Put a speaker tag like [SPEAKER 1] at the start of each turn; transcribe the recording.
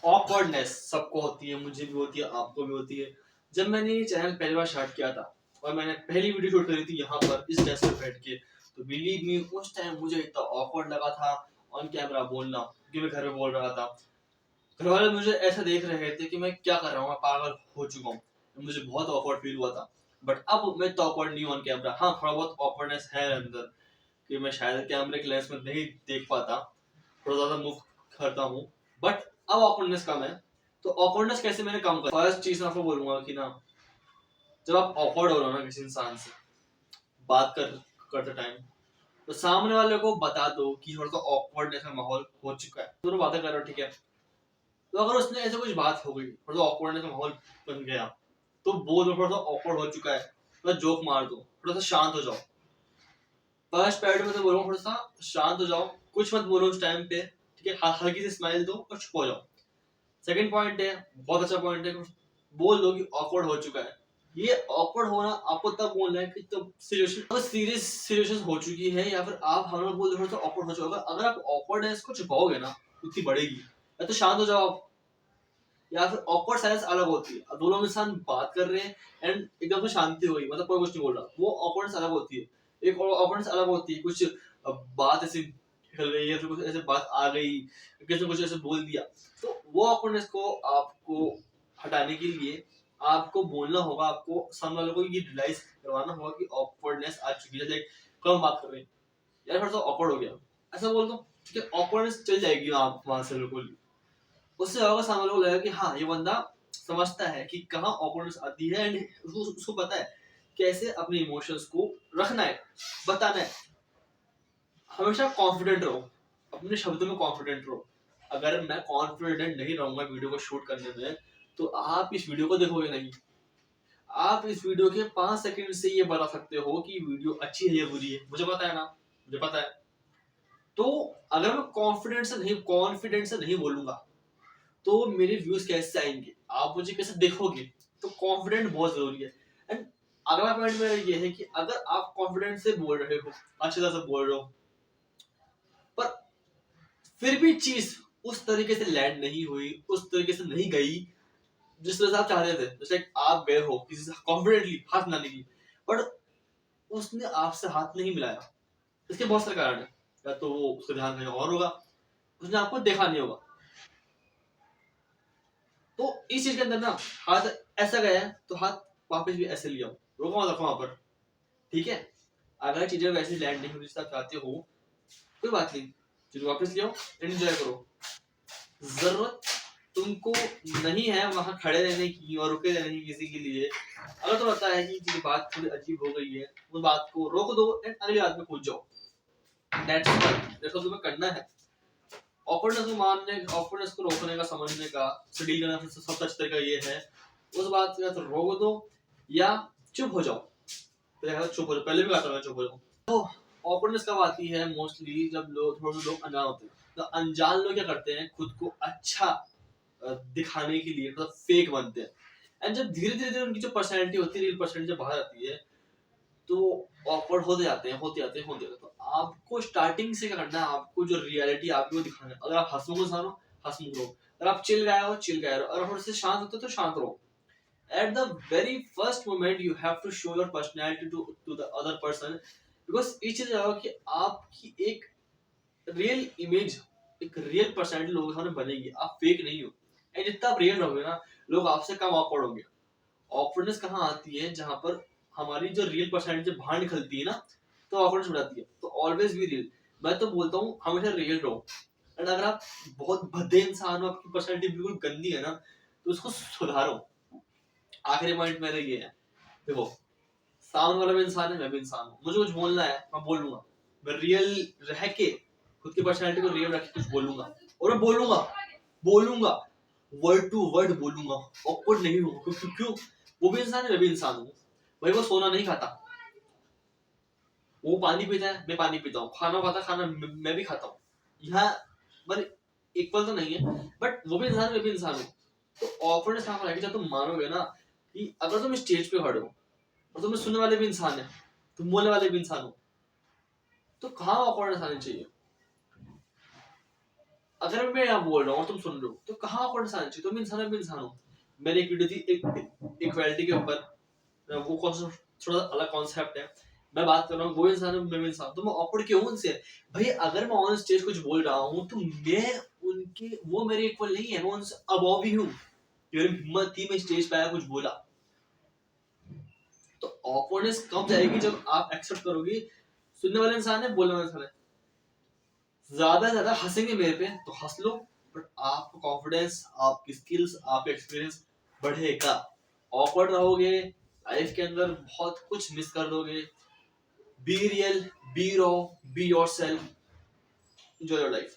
[SPEAKER 1] Awkwardness सबको होती है, मुझे भी होती है, आपको भी होती है। जब मैंने ये चैनल पहली बार स्टार्ट किया था और मैंने पहली वीडियो शूट करी थी यहाँ पर इस डेस्क पे बैठ के, तो बिलीव मी उस टाइम मुझे इतना ऑकवर्ड लगा था ऑन कैमरा बोलना, क्योंकि मैं घर में बोल रहा था। घर वाले मुझे ऐसा देख रहे थे कि मैं क्या कर रहा हूँ, मैं पागल हो चुका हूँ। मुझे बहुत ऑकवर्ड फील हुआ था। बट अब मैं तो ऑकवर्ड नहीं हूँ ऑन कैमरा। हाँ, थोड़ा बहुत ऑकवर्डनेस है अंदर कि मैं शायद कैमरे के लेंस में नहीं देख पाता, थोड़ा ज्यादा मूव करता हूँ। बट अब ऑकवर्डनेस कम है। तो ऑकवर्डनेस कैसे मैंने कम कर, फर्स्ट चीज मैं आपको बोलूंगा कि ना, जब आप ऑकवर्ड हो रहे हो ना किसी इंसान से बात करते टाइम, तो सामने वाले को बता दो कि थोड़ा सा ऑकवर्डनेस का माहौल हो चुका है, दोनों बातें कर रहे हो, ठीक है। तो अगर उसने ऐसे कुछ बात हो गई, थोड़ा सा ऑकवर्डनेस का माहौल बन गया, तो बोल दो थोड़ा सा ऑकवर्ड हो चुका है, थोड़ा जोक मार दो, थोड़ा सा शांत हो जाओ। फर्स्ट पैड में तो बोलूंगा थोड़ा सा शांत हो जाओ, कुछ मत बोलो उस टाइम पे, ठीक है। हल्की सी स्माइल दो और चुप हो जाओ। सेकंड पॉइंट है, बहुत अच्छा पॉइंट है, बोल दो कि ऑकवर्ड हो चुका है। ये ऑकवर्ड होना आपको तब बोलना है कि तब सिचुएशन सीरियस सिचुएशन हो चुकी है, या फिर आप हमें बोल दो थोड़ा सा ऑकवर्ड हो चुका है। अगर आप ऑकवर्डनेस को छुपाओगे ना, उतनी बढ़ेगी। या तो शांत हो जाओ आप, या फिर ऑकवर्ड साइलेंस अलग होती है। अब दो लोग इंसान बात कर रहे हैं एंड एकदम से शांति हो गई, मतलब कोई कुछ नहीं बोल रहा, वो ऑकवर्डनेस अलग होती है। एक ऑकवर्डनेस अलग होती है, कुछ बात ऐसी निकल गई या फिर कुछ ऐसे बात आ गई, किसी ने कुछ ऐसे बोल दिया, तो वो ऑकवर्डनेस को आपको हटाने के लिए आपको बोलना होगा, आपको सामने वाले को ये रियलाइज करवाना होगा कि ऑकवर्डनेस आ चुकी है। जैसे कम बात कर रहे हैं, यार थोड़ा सा ऑकवर्ड हो गया, ऐसा बोल दो, ठीक है। ऑकवर्डनेस चल जाएगी आप वहां से बिल्कुल। उससे होगा सामने वाले को लगेगा कि हाँ, ये बंदा समझता है कि कहाँ ऑकवर्डनेस आती है एंड उसको पता है कैसे अपने इमोशंस को रखना है, बताना है। हमेशा कॉन्फिडेंट रहो, अपने शब्दों में कॉन्फिडेंट रहो। अगर मैं कॉन्फिडेंट नहीं रहूंगा वीडियो को शूट करने में, तो आप इस वीडियो को देखोगे नहीं। आप इस वीडियो के 5 सेकंड से ये बता सकते हो कि वीडियो अच्छी है या बुरी है, मुझे पता है ना, मुझे पता है। तो अगर मैं कॉन्फिडेंस से नहीं बोलूंगा, तो मेरे व्यूज कैसे आएंगे, आप मुझे कैसे देखोगे। तो कॉन्फिडेंट बहुत जरूरी है। एंड अगला पॉइंट मेरा ये है कि अगर आप कॉन्फिडेंस से बोल रहे हो, अच्छी तरह से बोल रहे हो, पर फिर भी चीज उस तरीके से लैंड नहीं हुई, उस तरीके से नहीं गई जिस तरह से आप चाह रहे थे, जैसे आप गए हो किसी से कॉन्फिडेंटली हाथ मिलाने की, बट उसने आपसे हाथ नहीं मिलाया, इसके बहुत सारे कारण है। या तो वो उसका ध्यान कहीं और होगा, उसने आपको देखा नहीं होगा। तो इस चीज के अंदर ना, हाथ ऐसा गया है तो हाथ वापस भी ऐसे लिया, रोको मत रखो वहां पर, ठीक है। अगर चीजें वैसे लैंड नहीं हुई जैसा चाहते हो, कोई बात नहीं, चीजें वापस लियो, एंजॉय करो। जरूरत तुमको नहीं है वहां खड़े रहने की और रुके रहने की किसी के लिए। अगर तो लगता है कि ये बात थोड़ी अजीब हो गई है, उस बात को रोक दो एंड अगली बात में कूद जाओ। दैट्स तुम्हें करना है। ऑकवर्डनेस को रोकने का, समझने का, से डील करने का सबसे अच्छा तरीका ये है, उस बात को तो रोक दो या चुप हो जाओ। चुप हो जाओ, पहले भी कहा था चुप हो जाओ। तो ऑकवर्डनेस कब आती है? मोस्टली जब थोड़े लोग अनजान होते हैं। तो अनजान लोग क्या करते हैं, खुद को अच्छा दिखाने के लिए थोड़ा फेक बनते हैं। एंड जब धीरे धीरे उनकी जो पर्सनैलिटी होती है, रियल पर्सनैलिटी जब बाहर आती है, तो ऑकवर्ड होते जाते हैं, होते जाते हैं, होते जाते हैं। तो आपको स्टार्टिंग से क्या करना है, आपको जो रियलिटी आपको दिखाना है। अगर आप हंसमुख इंसान हो, हंसमुख रहो। अगर आप चिल गाय हो, चिल गाय रहो। अगर थोड़े से शांत होते हो तो शांत रहो। At the very first moment you have to show your personality to the other person, because इस चीज है कि आपकी एक रियल इमेज, एक रियल पर्सनैलिटी लोगों के सामने बनेगी, आप फेक नहीं हो। एंड जितना आप रियल रहोगे ना, लोग आपसे कम ऑकवर्ड होंगे। ऑकवर्डनेस कहाँ आती है, जहां पर हमारी जो रियल पर्सनैलिटी जब बाहर निकलती है ना, तो ऑकवर्डनेस हो जाती है। तो ऑलवेज बी रियल। मैं तो बोलता हूँ हमेशा रियल रहो। एंड अगर आप बहुत भद्दे इंसान हो, आपकी पर्सनैलिटी बिल्कुल गंदी है ना, तो उसको सुधारो। आखिरी पॉइंट मेरा ये है, देखो, सामने वाला भी इंसान है, मैं भी इंसान हूँ, मुझे कुछ बोलना है, मैं बोल लूंगा। मैं रियल रह के, खुद की पर्सनैलिटी को रियल रख के कुछ बोलूंगा, और मैं बोलूंगा बोलूंगा वर्ड टू वर्ड बोलूंगा। ऑकवर्ड नहीं हूँ, क्यों? वो भी इंसान है, मैं भी इंसान हूँ भाई। वो सोना नहीं खाता, वो पानी पीता है, मैं पानी पीता हूँ। खाना खाता, खाना मैं भी खाता हूँ। यहाँ पर इक्वल तो नहीं है, बट वो भी इंसान, मैं भी इंसान हूँ। तो ऑकवर्डनेस कहाँ पर आएगी, जब तुम मानोगे ना कि अगर तुम स्टेज पे खड़े हो और तुम्हें सुनने वाले भी इंसान है, तुम बोलने वाले भी इंसान हो, तो कहाँ ऑकवर्डनेस आनी चाहिए। अगर मैं यहाँ बोल रहा हूँ तुम सुन रहे हो तो कहाँ awkward इंसान चाहिए? तुम इंसान, मैं भी इंसान हूँ। मैंने एक वीडियो थी इक्वालिटी के ऊपर, वो कॉन्सेप्ट थोड़ा अलग कॉन्सेप्ट है। मैं बात कर रहा हूँ वो इंसान है, मैं भी इंसान, तो मैं awkward क्यों उनसे? भाई अगर मैं ऑन स्टेज कुछ बोल रहा हूँ तो मैं उनके, वो मेरे इक्वल नहीं है, मैं उनसे अबव ही हूँ। मेरी हिम्मत थी, मैं स्टेज पे आया कुछ बोला, तो ऑकवर्डनेस कब जाएगी? जब आप एक्सेप्ट करोगे सुनने वाले इंसान है, बोलने वाला इंसान है। ज्यादा से ज्यादा हंसेंगे मेरे पे तो हंस लो, बट आपका कॉन्फिडेंस, आपकी स्किल्स, आपका एक्सपीरियंस बढ़ेगा। ऑकवर्ड रहोगे लाइफ के अंदर बहुत कुछ मिस कर दोगे। Be real, B raw, be yourself, enjoy your life.